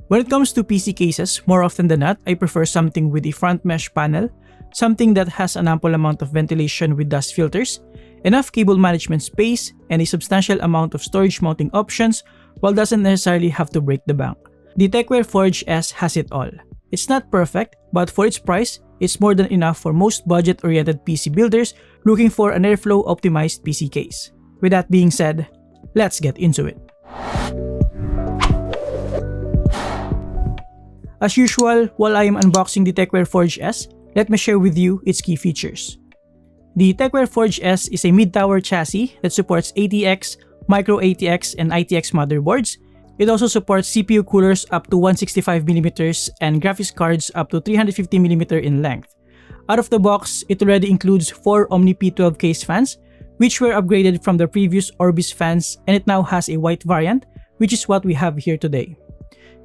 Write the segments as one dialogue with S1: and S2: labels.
S1: When it comes to PC cases, more often than not, I prefer something with a front mesh panel, something that has an ample amount of ventilation with dust filters, enough cable management space, and a substantial amount of storage mounting options while doesn't necessarily have to break the bank. The Tecware Forge S has it all. It's not perfect, but for its price, it's more than enough for most budget-oriented PC builders looking for an airflow optimized PC case. With that being said, let's get into it. As usual, while I am unboxing the Tecware Forge S, let me share with you its key features. The Tecware Forge S is a mid-tower chassis that supports ATX, Micro ATX, and ITX motherboards. It also supports CPU coolers up to 165mm and graphics cards up to 350mm in length. Out of the box, it already includes 4 Omni P12 case fans, which were upgraded from the previous Orbis fans, and it now has a white variant, which is what we have here today.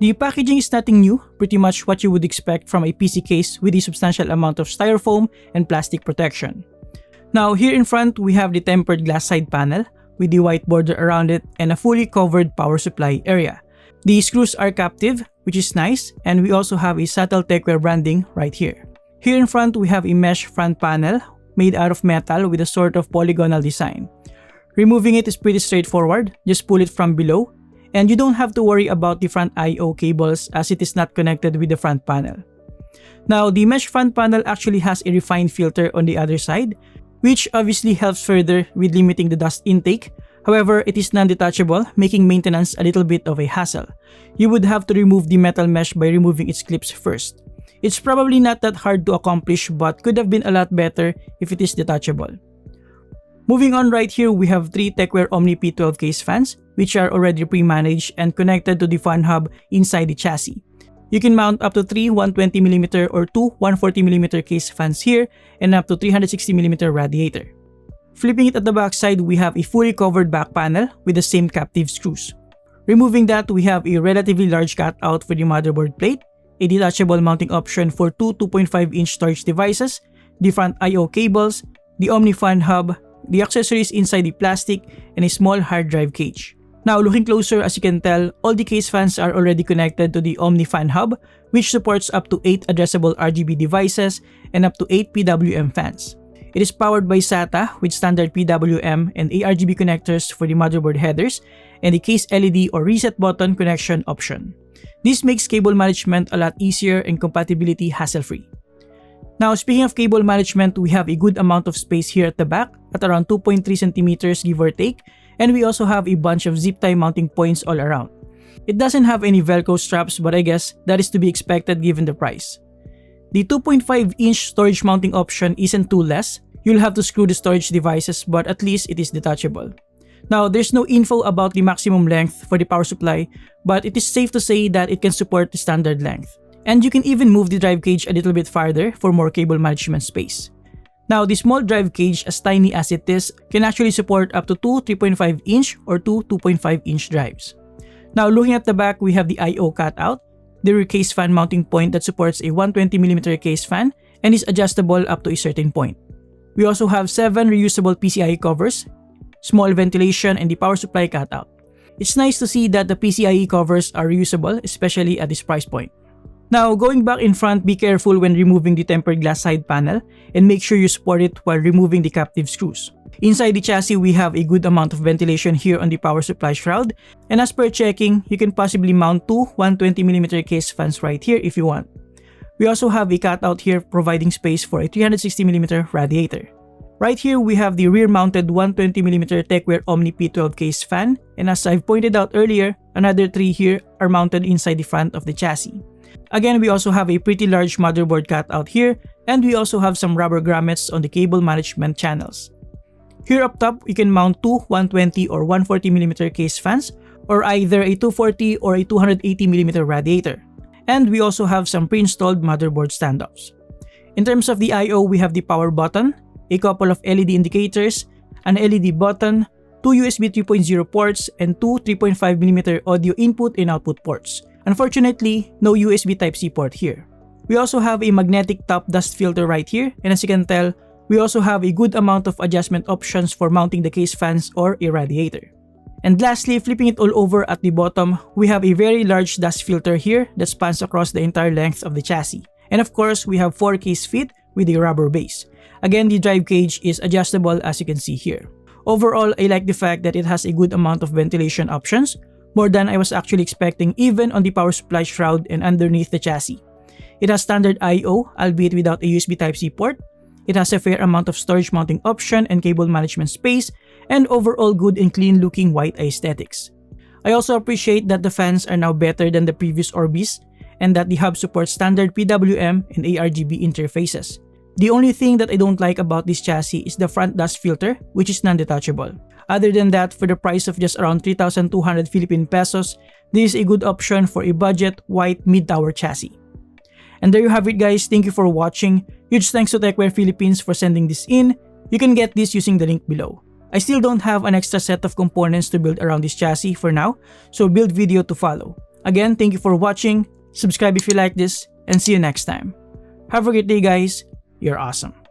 S1: The packaging is nothing new, pretty much what you would expect from a PC case with a substantial amount of styrofoam and plastic protection. Now here in front, we have the tempered glass side panel with the white border around it and a fully covered power supply area. The screws are captive, which is nice, and we also have a subtle Tecware branding right here. Here in front, we have a mesh front panel made out of metal with a sort of polygonal design. Removing it is pretty straightforward, just pull it from below, and you don't have to worry about the front I/O cables as it is not connected with the front panel. Now, the mesh front panel actually has a refined filter on the other side, which obviously helps further with limiting the dust intake. However, it is non-detachable, making maintenance a little bit of a hassle. You would have to remove the metal mesh by removing its clips first. It's probably not that hard to accomplish but could have been a lot better if it is detachable. Moving on, right here we have 3 Tecware Omni P12 case fans, which are already pre-managed and connected to the fan hub inside the chassis. You can mount up to 3 120mm or 2 140mm case fans here and up to 360mm radiator. Flipping it at the back side, we have a fully covered back panel with the same captive screws. Removing that, we have a relatively large cutout for the motherboard plate, a detachable mounting option for 2 2.5-inch storage devices, the front I/O cables, the Omni fan hub, the accessories inside the plastic, and a small hard drive cage. Now looking closer, as you can tell, all the case fans are already connected to the Omni fan hub, which supports up to 8 addressable RGB devices and up to 8 PWM fans. It is powered by SATA with standard PWM and ARGB connectors for the motherboard headers and the case LED or reset button connection option. This makes cable management a lot easier and compatibility hassle-free. Now, speaking of cable management, we have a good amount of space here at the back at around 2.3 cm give or take, and we also have a bunch of zip tie mounting points all around. It doesn't have any Velcro straps, but I guess that is to be expected given the price. The 2.5-inch storage mounting option isn't too less. You'll have to screw the storage devices, but at least it is detachable. Now, there's no info about the maximum length for the power supply, but it is safe to say that it can support the standard length. And you can even move the drive cage a little bit farther for more cable management space. Now, the small drive cage, as tiny as it is, can actually support up to 2 3.5-inch or 2 2.5-inch drives. Now, looking at the back, we have the I/O cutout, the rear case fan mounting point that supports a 120mm case fan and is adjustable up to a certain point. We also have 7 reusable PCIe covers, small ventilation, and the power supply cutout. It's nice to see that the PCIe covers are reusable, especially at this price point. Now, going back in front, be careful when removing the tempered glass side panel and make sure you support it while removing the captive screws. Inside the chassis, we have a good amount of ventilation here on the power supply shroud, and as per checking, you can possibly mount 2 120mm case fans right here if you want. We also have a cutout here providing space for a 360mm radiator. Right here, we have the rear-mounted 120mm Tecware Omni P12 case fan, and as I've pointed out earlier, another 3 here are mounted inside the front of the chassis. Again, we also have a pretty large motherboard cutout here, and we also have some rubber grommets on the cable management channels. Here up top, you can mount 2 120 or 140mm case fans, or either a 240 or a 280mm radiator. And we also have some pre-installed motherboard standoffs. In terms of the I/O, we have the power button, a couple of LED indicators, an LED button, 2 USB 3.0 ports, and 2 3.5mm audio input and output ports. Unfortunately, no USB Type-C port here. We also have a magnetic top dust filter right here, and as you can tell, we also have a good amount of adjustment options for mounting the case fans or a radiator. And lastly, flipping it all over at the bottom, we have a very large dust filter here that spans across the entire length of the chassis. And of course, we have 4 case fit with a rubber base. Again, the drive cage is adjustable as you can see here. Overall, I like the fact that it has a good amount of ventilation options, more than I was actually expecting even on the power supply shroud and underneath the chassis. It has standard I/O, albeit without a USB Type-C port. It has a fair amount of storage mounting option and cable management space, and overall good and clean looking white aesthetics. I also appreciate that the fans are now better than the previous Orbis, and that the hub supports standard PWM and ARGB interfaces. The only thing that I don't like about this chassis is the front dust filter, which is non-detachable. Other than that, for the price of just around 3,200 Philippine pesos, this is a good option for a budget white mid-tower chassis. And there you have it guys, thank you for watching. Huge thanks to Techwear Philippines for sending this in. You can get this using the link below. I still don't have an extra set of components to build around this chassis for now, so build video to follow. Again, thank you for watching, subscribe if you like this, and see you next time. Have a great day guys, you're awesome.